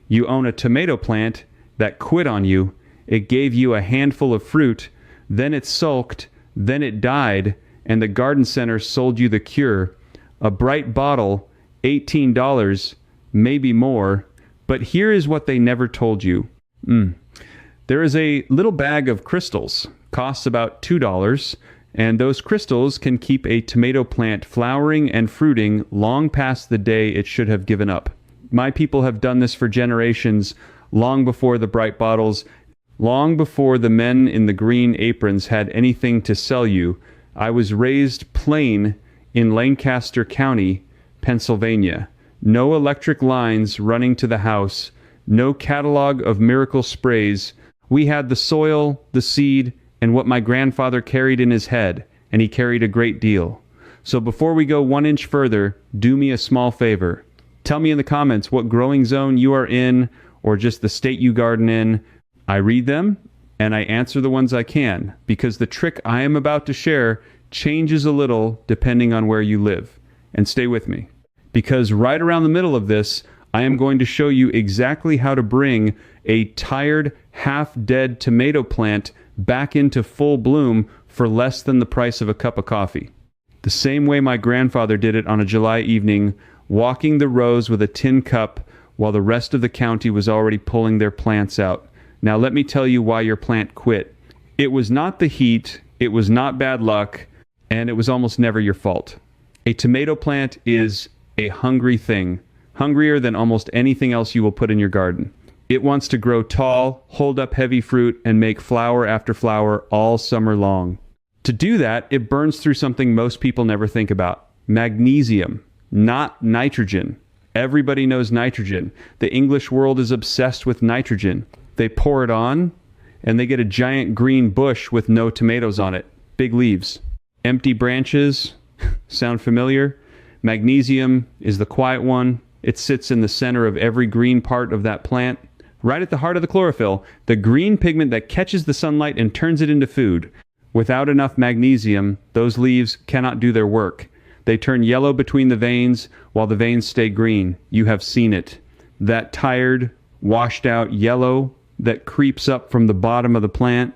You own a tomato plant that quit on you. It gave you a handful of fruit, then it sulked, then it died, and the garden center sold you the cure. A bright bottle, $18, maybe more, but here is what they never told you. There is a little bag of crystals, costs about $2, and those crystals can keep a tomato plant flowering and fruiting long past the day it should have given up. My people have done this for generations, long before the bright bottles, long before the men in the green aprons had anything to sell you. I was raised plain in Lancaster County, Pennsylvania. No electric lines running to the house, no catalog of miracle sprays. We had the soil, the seed, and what my grandfather carried in his head, and he carried a great deal. So before we go 1 inch further, do me a small favor. Tell me in the comments what growing zone you are in, or just the state you garden in. I read them, and I answer the ones I can, because the trick I am about to share changes a little depending on where you live. And stay with me, because right around the middle of this, I am going to show you exactly how to bring a tired, half-dead tomato plant back into full bloom for less than the price of a cup of coffee. The same way my grandfather did it on a July evening, walking the rows with a tin cup while the rest of the county was already pulling their plants out. Now let me tell you why your plant quit. It was not the heat, it was not bad luck, and it was almost never your fault. A tomato plant is a hungry thing, hungrier than almost anything else you will put in your garden. It wants to grow tall, hold up heavy fruit, and make flower after flower all summer long. To do that, it burns through something most people never think about: magnesium, not nitrogen. Everybody knows nitrogen. The English world is obsessed with nitrogen. They pour it on, and they get a giant green bush with no tomatoes on it. Big leaves. Empty branches. Sound familiar? Magnesium is the quiet one. It sits in the center of every green part of that plant. Right at the heart of the chlorophyll, the green pigment that catches the sunlight and turns it into food. Without enough magnesium, those leaves cannot do their work. They turn yellow between the veins while the veins stay green. You have seen it. That tired, washed out yellow that creeps up from the bottom of the plant.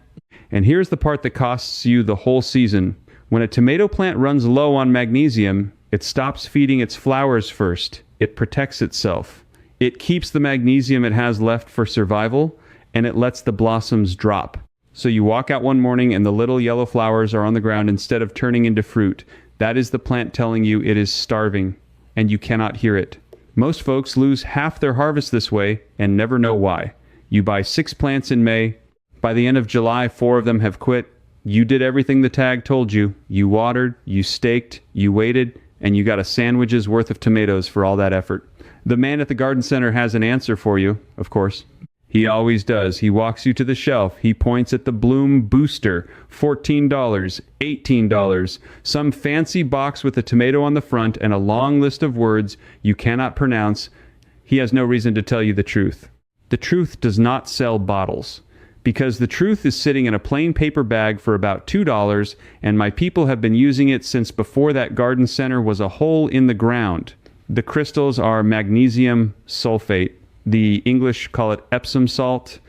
And here's the part that costs you the whole season. When a tomato plant runs low on magnesium, it stops feeding its flowers first. It protects itself. It keeps the magnesium it has left for survival, and it lets the blossoms drop. So you walk out one morning and the little yellow flowers are on the ground instead of turning into fruit. That is the plant telling you it is starving, and you cannot hear it. Most folks lose half their harvest this way and never know why. You buy 6 plants in May. By the end of July, 4 of them have quit. You did everything the tag told you. You watered, you staked, you waited, and you got a sandwich's worth of tomatoes for all that effort. The man at the garden center has an answer for you, of course. He always does. He walks you to the shelf. He points at the Bloom Booster, $14, $18, some fancy box with a tomato on the front and a long list of words you cannot pronounce. He has no reason to tell you the truth. The Truth does not sell bottles, because the Truth is sitting in a plain paper bag for about $2, and my people have been using it since before that garden center was a hole in the ground. The crystals are magnesium sulfate. The English call it Epsom salt.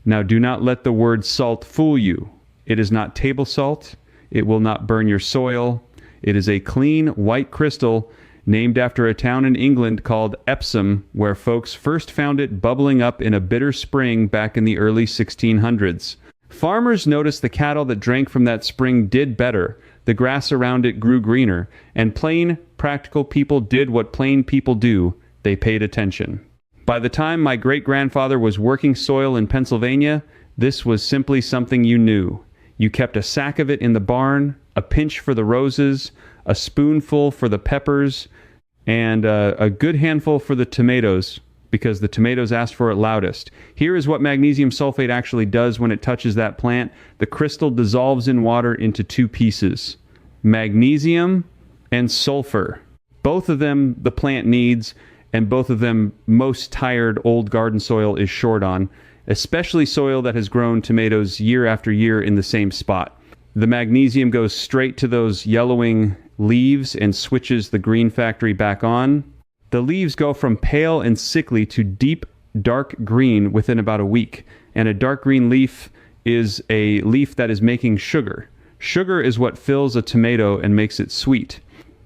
Now do not let the word salt fool you. It is not table salt. It will not burn your soil. It is a clean white crystal named after a town in England called Epsom, where folks first found it bubbling up in a bitter spring back in the early 1600s. Farmers noticed the cattle that drank from that spring did better. The grass around it grew greener, and plain, practical people did what plain people do. They paid attention. By the time my great-grandfather was working soil in Pennsylvania, this was simply something you knew. You kept a sack of it in the barn, a pinch for the roses, a spoonful for the peppers, and a good handful for the tomatoes, because the tomatoes asked for it loudest. Here is what magnesium sulfate actually does when it touches that plant. The crystal dissolves in water into 2 pieces: magnesium and sulfur. Both of them the plant needs, and both of them most tired old garden soil is short on, especially soil that has grown tomatoes year after year in the same spot. The magnesium goes straight to those yellowing leaves and switches the green factory back on. The leaves go from pale and sickly to deep dark green within about a week. And a dark green leaf is a leaf that is making sugar. Sugar is what fills a tomato and makes it sweet.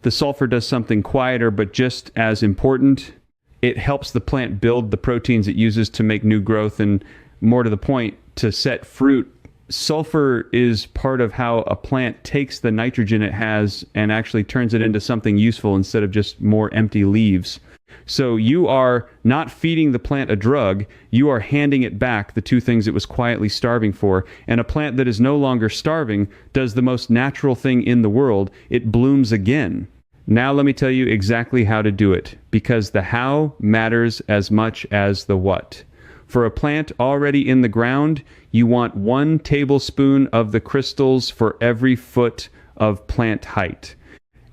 The sulfur does something quieter, but just as important. It helps the plant build the proteins it uses to make new growth, and more to the point, to set fruit. Sulfur is part of how a plant takes the nitrogen it has and actually turns it into something useful instead of just more empty leaves. So you are not feeding the plant a drug, you are handing it back the two things it was quietly starving for. And a plant that is no longer starving does the most natural thing in the world. It blooms again. Now let me tell you exactly how to do it, because the how matters as much as the what. For a plant already in the ground, you want 1 tablespoon of the crystals for every foot of plant height.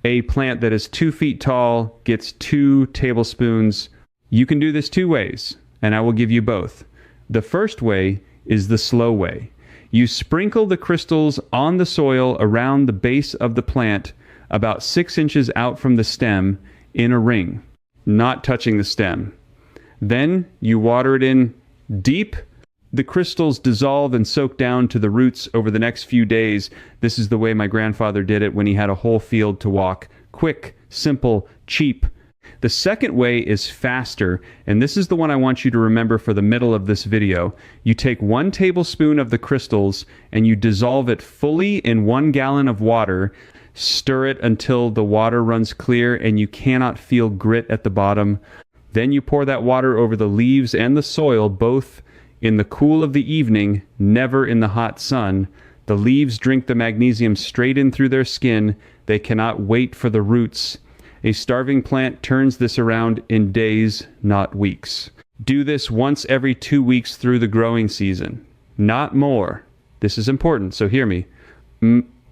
A plant that is 2 feet tall gets 2 tablespoons. You can do this 2 ways, and I will give you both. The first way is the slow way. You sprinkle the crystals on the soil around the base of the plant, about 6 inches out from the stem, in a ring, not touching the stem. Then you water it in deep. The crystals dissolve and soak down to the roots over the next few days. This is the way my grandfather did it when he had a whole field to walk. Quick, simple, cheap. The second way is faster, and this is the one I want you to remember for the middle of this video. You take 1 tablespoon of the crystals and you dissolve it fully in 1 gallon of water. Stir it until the water runs clear and you cannot feel grit at the bottom. Then you pour that water over the leaves and the soil, both in the cool of the evening, never in the hot sun. The leaves drink the magnesium straight in through their skin. They cannot wait for the roots. A starving plant turns this around in days, not weeks. Do this once every 2 weeks through the growing season. Not more. This is important, so hear me.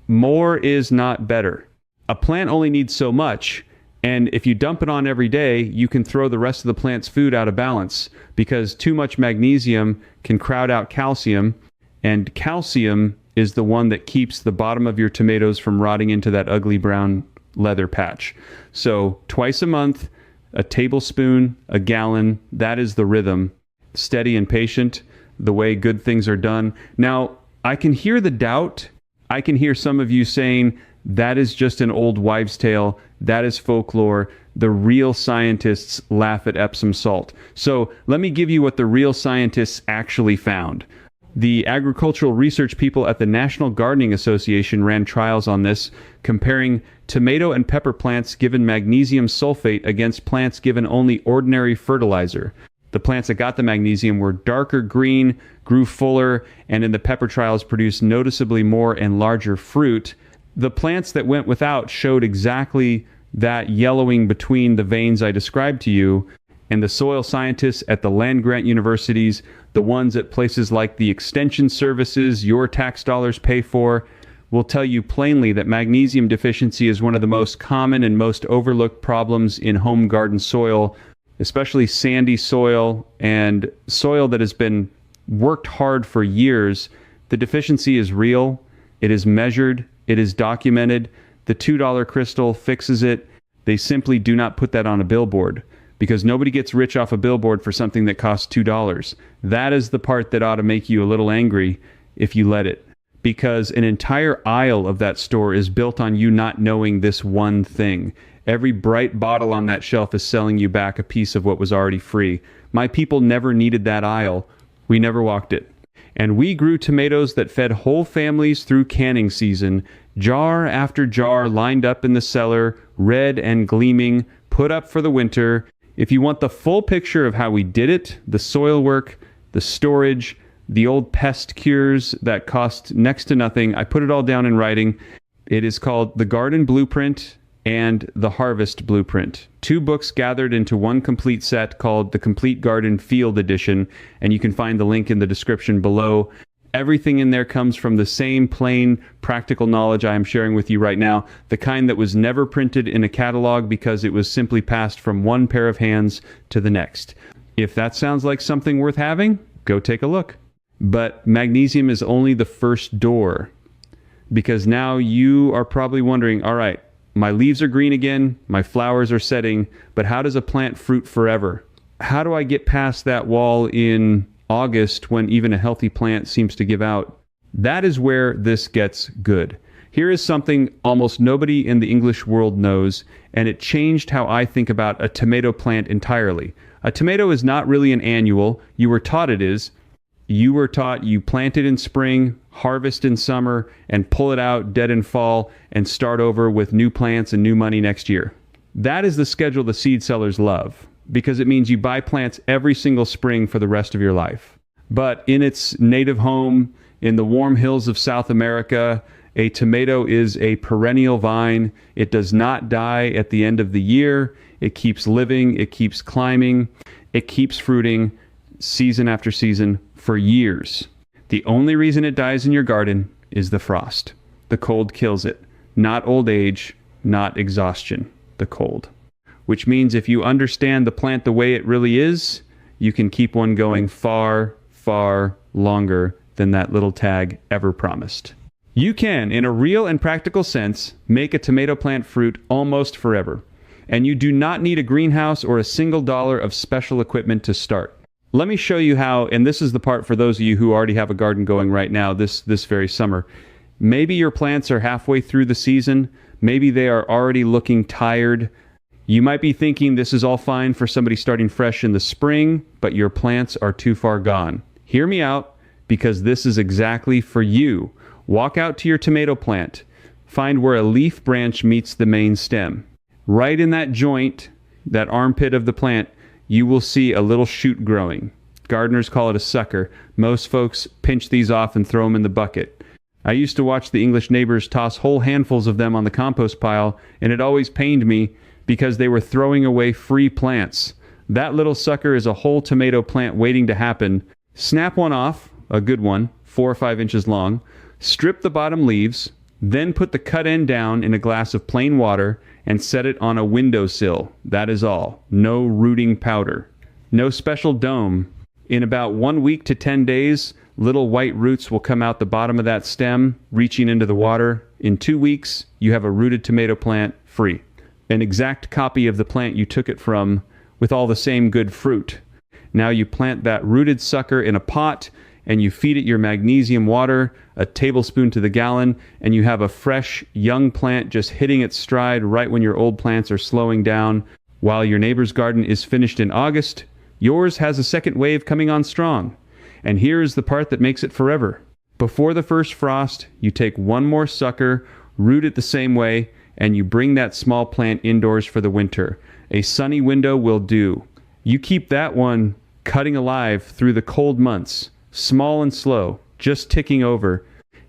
More is not better. A plant only needs so much, and if you dump it on every day, you can throw the rest of the plant's food out of balance, because too much magnesium can crowd out calcium, and calcium is the one that keeps the bottom of your tomatoes from rotting into that ugly brown leather patch. So twice a month, a tablespoon, a gallon, that is the rhythm. Steady and patient, the way good things are done. Now, I can hear the doubt. I can hear some of you saying, that is just an old wives' tale. That is folklore. The real scientists laugh at Epsom salt. So let me give you what the real scientists actually found. The agricultural research people at the National Gardening Association ran trials on this, comparing tomato and pepper plants given magnesium sulfate against plants given only ordinary fertilizer. The plants that got the magnesium were darker green, grew fuller, and in the pepper trials produced noticeably more and larger fruit. The plants that went without showed exactly that yellowing between the veins I described to you, and the soil scientists at the land-grant universities, the ones at places like the extension services your tax dollars pay for, will tell you plainly that magnesium deficiency is one of the most common and most overlooked problems in home garden soil, especially sandy soil and soil that has been worked hard for years. The deficiency is real, it is measured, it is documented. The $2 crystal fixes it. They simply do not put that on a billboard, because nobody gets rich off a billboard for something that costs $2. That is the part that ought to make you a little angry if you let it, because an entire aisle of that store is built on you not knowing this one thing. Every bright bottle on that shelf is selling you back a piece of what was already free. My people never needed that aisle. We never walked it. And we grew tomatoes that fed whole families through canning season, jar after jar lined up in the cellar, red and gleaming, put up for the winter. If you want the full picture of how we did it, the soil work, the storage, the old pest cures that cost next to nothing, I put it all down in writing. It is called The Garden Blueprint and The Harvest Blueprint. 2 books gathered into one complete set called The Complete Garden Field Edition, and you can find the link in the description below. Everything in there comes from the same plain, practical knowledge I am sharing with you right now, the kind that was never printed in a catalog because it was simply passed from one pair of hands to the next. If that sounds like something worth having, go take a look. But magnesium is only the first door, because now you are probably wondering, all right, my leaves are green again, my flowers are setting, but how does a plant fruit forever? how do I get past that wall in August when even a healthy plant seems to give out? That is where this gets good. Here is something almost nobody in the English world knows, and it changed how I think about a tomato plant entirely. A tomato is not really an annual. You were taught it is. You were taught you plant it in spring, harvest in summer, and pull it out dead in fall and start over with new plants and new money next year. That is the schedule the seed sellers love, because it means you buy plants every single spring for the rest of your life. But in its native home, in the warm hills of South America, a tomato is a perennial vine. It does not die at the end of the year. It keeps living. It keeps climbing. It keeps fruiting season after season for years. The only reason it dies in your garden is the frost. The cold kills it. Not old age, not exhaustion, the cold. Which means if you understand the plant the way it really is, you can keep one going far, far longer than that little tag ever promised. You can, in a real and practical sense, make a tomato plant fruit almost forever. And you do not need a greenhouse or a single dollar of special equipment to start. Let me show you how, and this is the part for those of you who already have a garden going right now this very summer. Maybe your plants are halfway through the season. Maybe they are already looking tired. You might be thinking this is all fine for somebody starting fresh in the spring, but your plants are too far gone. Hear me out, because this is exactly for you. Walk out to your tomato plant. Find where a leaf branch meets the main stem. Right in that joint, that armpit of the plant, you will see a little shoot growing. Gardeners call it a sucker. Most folks pinch these off and throw them in the bucket. I used to watch the English neighbors toss whole handfuls of them on the compost pile, and it always pained me because they were throwing away free plants. That little sucker is a whole tomato plant waiting to happen. Snap one off, a good one, 4 or 5 inches long. Strip the bottom leaves, then put the cut end down in a glass of plain water and set it on a windowsill. That is all. No rooting powder. No special dome. In about 1 week to 10 days, little white roots will come out the bottom of that stem, reaching into the water. In 2 weeks, you have a rooted tomato plant free. An exact copy of the plant you took it from with all the same good fruit. Now you plant that rooted sucker in a pot and you feed it your magnesium water, a tablespoon to the gallon, and you have a fresh, young plant just hitting its stride right when your old plants are slowing down. While your neighbor's garden is finished in August, yours has a second wave coming on strong. And here is the part that makes it forever. Before the first frost, you take one more sucker, root it the same way, and you bring that small plant indoors for the winter. A sunny window will do. You keep that one cutting alive through the cold months, small and slow, just ticking over.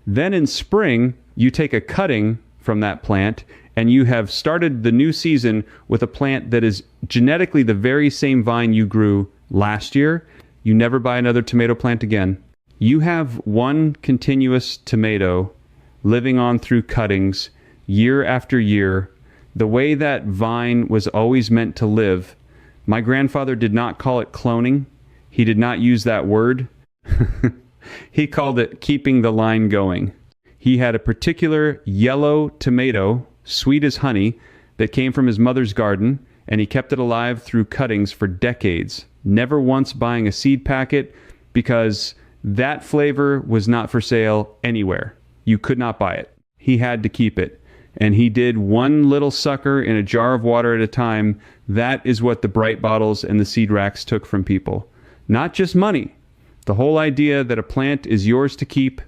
Then in spring, you take a cutting from that plant, and you have started the new season with a plant that is genetically the very same vine you grew last year. You never buy another tomato plant again. You have one continuous tomato living on through cuttings year after year, the way that vine was always meant to live. My grandfather did not call it cloning. He did not use that word. He called it keeping the line going. He had a particular yellow tomato, sweet as honey, that came from his mother's garden, and he kept it alive through cuttings for decades, never once buying a seed packet, because that flavor was not for sale anywhere. You could not buy it. He had to keep it. And he did one little sucker in a jar of water at a time. That is what the bright bottles and the seed racks took from people. Not just money. The whole idea that a plant is yours to keep.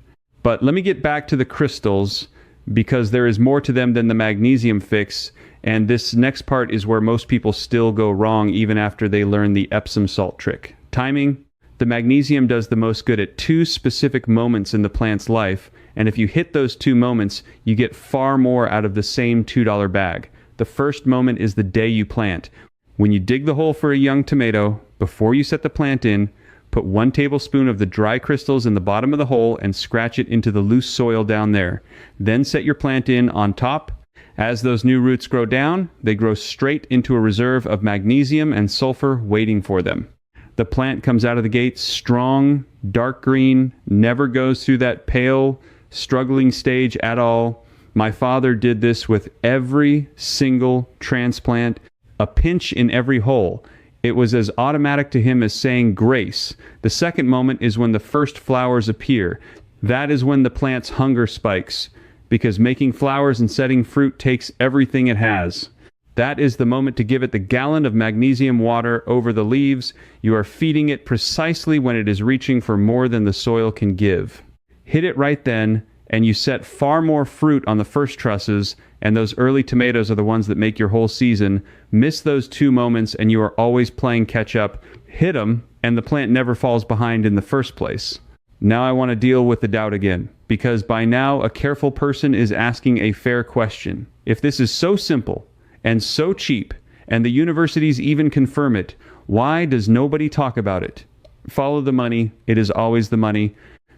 But let me get back to the crystals, because there is more to them than the magnesium fix. And this next part is where most people still go wrong even after they learn the Epsom salt trick. Timing. The magnesium does the most good at 2 specific moments in the plant's life. And if you hit those 2 moments, you get far more out of the same $2 bag. The first moment is the day you plant. When you dig the hole for a young tomato, before you set the plant in, put 1 tablespoon of the dry crystals in the bottom of the hole and scratch it into the loose soil down there. Then set your plant in on top. As those new roots grow down, they grow straight into a reserve of magnesium and sulfur waiting for them. The plant comes out of the gate strong, dark green, never goes through that pale, struggling stage at all. My father did this with every single transplant, a pinch in every hole. It was as automatic to him as saying grace. The second moment is when the first flowers appear. That is when the plant's hunger spikes, because making flowers and setting fruit takes everything it has. That is the moment to give it the gallon of magnesium water over the leaves. You are feeding it precisely when it is reaching for more than the soil can give. Hit it right then, and you set far more fruit on the first trusses, and those early tomatoes are the ones that make your whole season. Miss those 2 moments, and you are always playing catch up. Hit them, and the plant never falls behind in the first place. Now I want to deal with the doubt again, because by now a careful person is asking a fair question. If this is so simple and so cheap, and the universities even confirm it, why does nobody talk about it? Follow the money. It is always the money.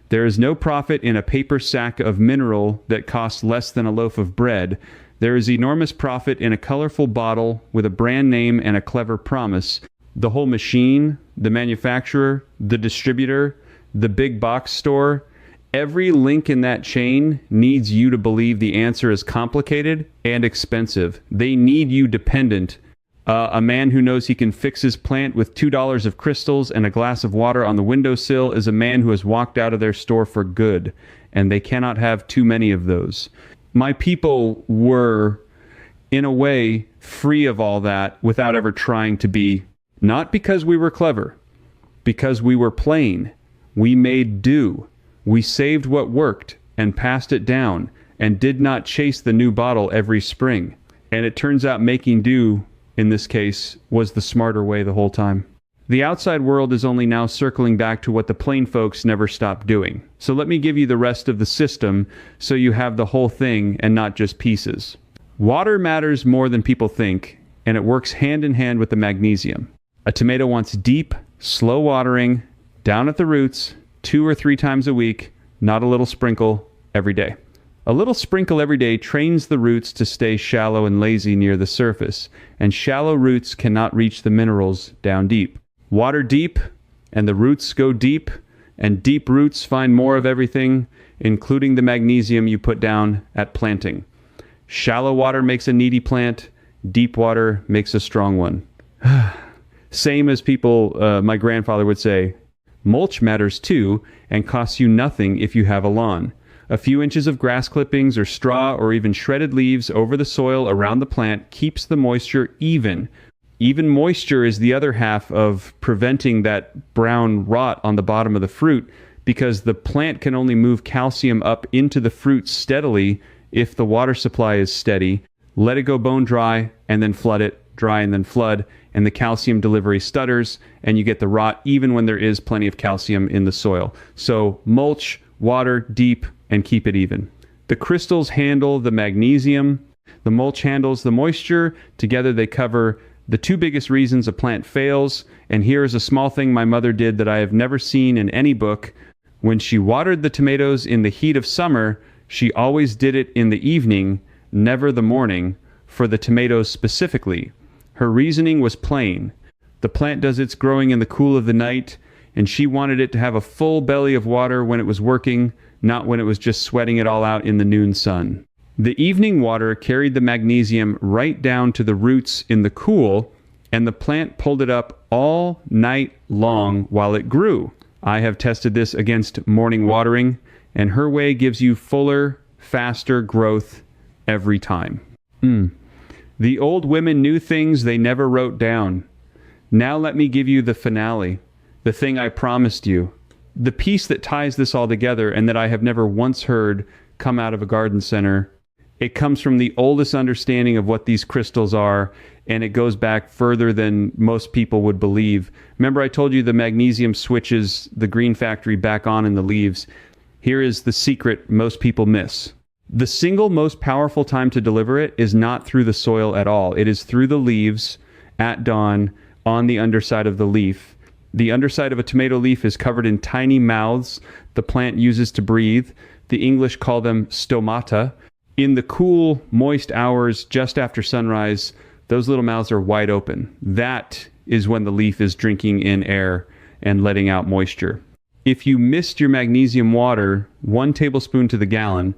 There is no profit in a paper sack of mineral that costs less than a loaf of bread. There is enormous profit in a colorful bottle with a brand name and a clever promise. The whole machine, the manufacturer, the distributor, the big box store, every link in that chain needs you to believe the answer is complicated and expensive. They need you dependent. A man who knows he can fix his plant with $2 of crystals and a glass of water on the windowsill is a man who has walked out of their store for good, and they cannot have too many of those. My people were, in a way, free of all that without ever trying to be. Not because we were clever, because we were plain. We made do. We saved what worked and passed it down and did not chase the new bottle every spring. And it turns out making do, in this case, was the smarter way the whole time. The outside world is only now circling back to what the plain folks never stopped doing. So let me give you the rest of the system so you have the whole thing and not just pieces. Water matters more than people think, and it works hand in hand with the magnesium. A tomato wants deep, slow watering, down at the roots, 2 or 3 times a week, not a little sprinkle every day. A little sprinkle every day trains the roots to stay shallow and lazy near the surface, and shallow roots cannot reach the minerals down deep. Water deep, and the roots go deep, and deep roots find more of everything, including the magnesium you put down at planting. Shallow water makes a needy plant, deep water makes a strong one. Same as my grandfather would say, mulch matters too, and costs you nothing if you have a lawn. A few inches of grass clippings or straw or even shredded leaves over the soil around the plant keeps the moisture even. Even moisture is the other half of preventing that brown rot on the bottom of the fruit, because the plant can only move calcium up into the fruit steadily if the water supply is steady. Let it go bone dry and then flood it, dry and then flood, and the calcium delivery stutters, and you get the rot even when there is plenty of calcium in the soil. So mulch, water, deep, and keep it even. The crystals handle the magnesium. The mulch handles the moisture. Together they cover the 2 biggest reasons a plant fails. And here is a small thing my mother did that I have never seen in any book. When she watered the tomatoes in the heat of summer, she always did it in the evening, never the morning, for the tomatoes specifically. Her reasoning was plain. The plant does its growing in the cool of the night, and she wanted it to have a full belly of water when it was working, not when it was just sweating it all out in the noon sun. The evening water carried the magnesium right down to the roots in the cool, and the plant pulled it up all night long while it grew. I have tested this against morning watering, and her way gives you fuller, faster growth every time. The old women knew things they never wrote down. Now let me give you the finale, the thing I promised you, the piece that ties this all together and that I have never once heard come out of a garden center. It comes from the oldest understanding of what these crystals are, and it goes back further than most people would believe. Remember I told you the magnesium switches the green factory back on in the leaves. Here is the secret most people miss. The single most powerful time to deliver it is not through the soil at all. It is through the leaves at dawn on the underside of the leaf. The underside of a tomato leaf is covered in tiny mouths the plant uses to breathe. The English call them stomata. In the cool, moist hours just after sunrise, those little mouths are wide open. That is when the leaf is drinking in air and letting out moisture. If you missed your magnesium water 1 tablespoon to the gallon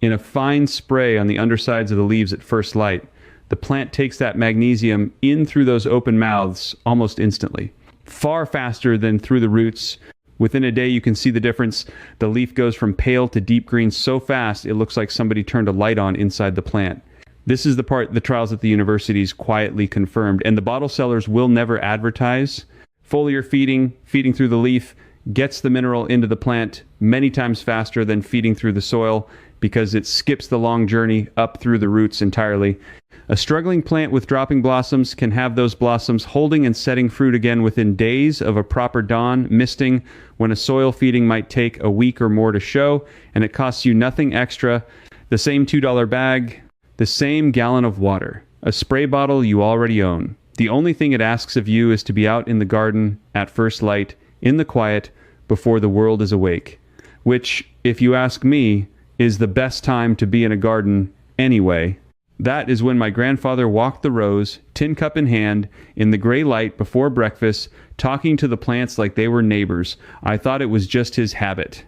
in a fine spray on the undersides of the leaves at first light, the plant takes that magnesium in through those open mouths almost instantly. Far faster than through the roots. Within a day, you can see the difference. The leaf goes from pale to deep green so fast, it looks like somebody turned a light on inside the plant. This is the part the trials at the universities quietly confirmed, and the bottle sellers will never advertise. Foliar feeding through the leaf, gets the mineral into the plant many times faster than feeding through the soil because it skips the long journey up through the roots entirely. A struggling plant with dropping blossoms can have those blossoms holding and setting fruit again within days of a proper dawn, misting, when a soil feeding might take a week or more to show, and it costs you nothing extra. The same $2 bag, the same gallon of water, a spray bottle you already own. The only thing it asks of you is to be out in the garden at first light, in the quiet, before the world is awake. Which, if you ask me, is the best time to be in a garden anyway. That is when my grandfather walked the rows, tin cup in hand, in the gray light before breakfast, talking to the plants like they were neighbors. I thought it was just his habit.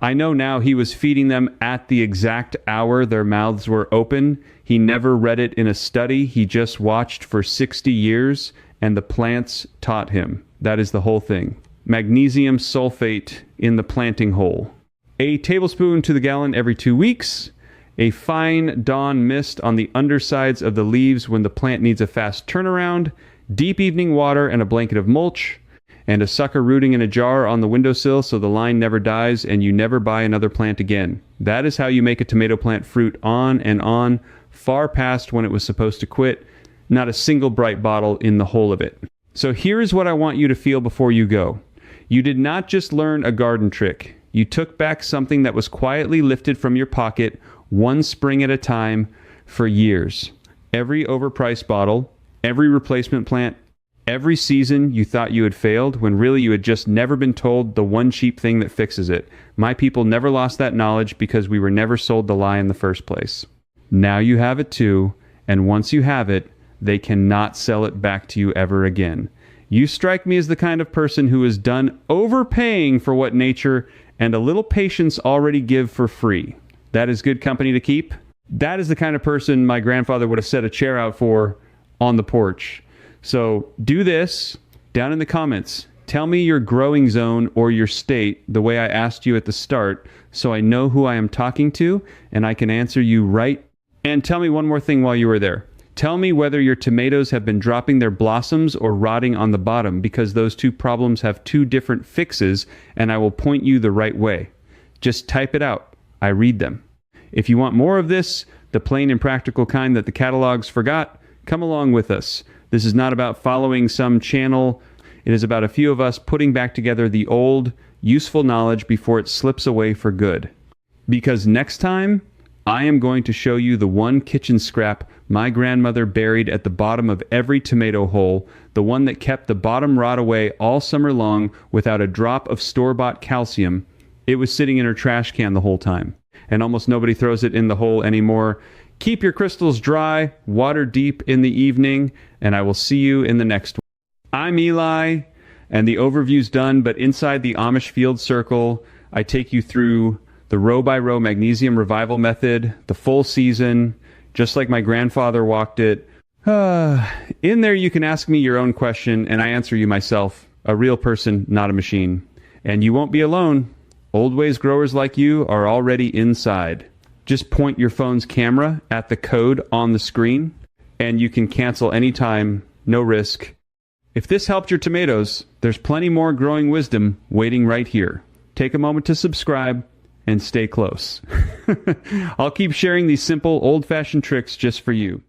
I know now he was feeding them at the exact hour their mouths were open. He never read it in a study. He just watched for 60 years, and the plants taught him. That is the whole thing. Magnesium sulfate in the planting hole. A tablespoon to the gallon every 2 weeks. A fine dawn mist on the undersides of the leaves when the plant needs a fast turnaround. Deep evening water and a blanket of mulch. And a sucker rooting in a jar on the windowsill so the line never dies and you never buy another plant again. That is how you make a tomato plant fruit on and on, far past when it was supposed to quit. Not a single bright bottle in the whole of it. So here is what I want you to feel before you go. You did not just learn a garden trick. You took back something that was quietly lifted from your pocket, one spring at a time, for years. Every overpriced bottle, every replacement plant, every season you thought you had failed when really you had just never been told the one cheap thing that fixes it. My people never lost that knowledge because we were never sold the lie in the first place. Now you have it too, and once you have it, they cannot sell it back to you ever again. You strike me as the kind of person who is done overpaying for what nature and a little patience already give for free. That is good company to keep. That is the kind of person my grandfather would have set a chair out for on the porch. So do this down in the comments. Tell me your growing zone or your state the way I asked you at the start so I know who I am talking to and I can answer you right. And tell me one more thing while you were there. Tell me whether your tomatoes have been dropping their blossoms or rotting on the bottom, because those two problems have two different fixes and I will point you the right way. Just type it out. I read them. If you want more of this, the plain and practical kind that the catalogs forgot, come along with us. This is not about following some channel. It is about a few of us putting back together the old, useful knowledge before it slips away for good. Because next time, I am going to show you the one kitchen scrap my grandmother buried at the bottom of every tomato hole, the one that kept the bottom rot away all summer long without a drop of store-bought calcium. It was sitting in her trash can the whole time, and almost nobody throws it in the hole anymore. Keep your crystals dry, water deep in the evening, and I will see you in the next one. I'm Eli, and the overview's done, but inside the Amish field circle, I take you through the row-by-row magnesium revival method, the full season, just like my grandfather walked it. In there you can ask me your own question, and I answer you myself, a real person, not a machine. And you won't be alone. Old ways growers like you are already inside. Just point your phone's camera at the code on the screen, and you can cancel anytime, no risk. If this helped your tomatoes, there's plenty more growing wisdom waiting right here. Take a moment to subscribe and stay close. I'll keep sharing these simple, old-fashioned tricks just for you.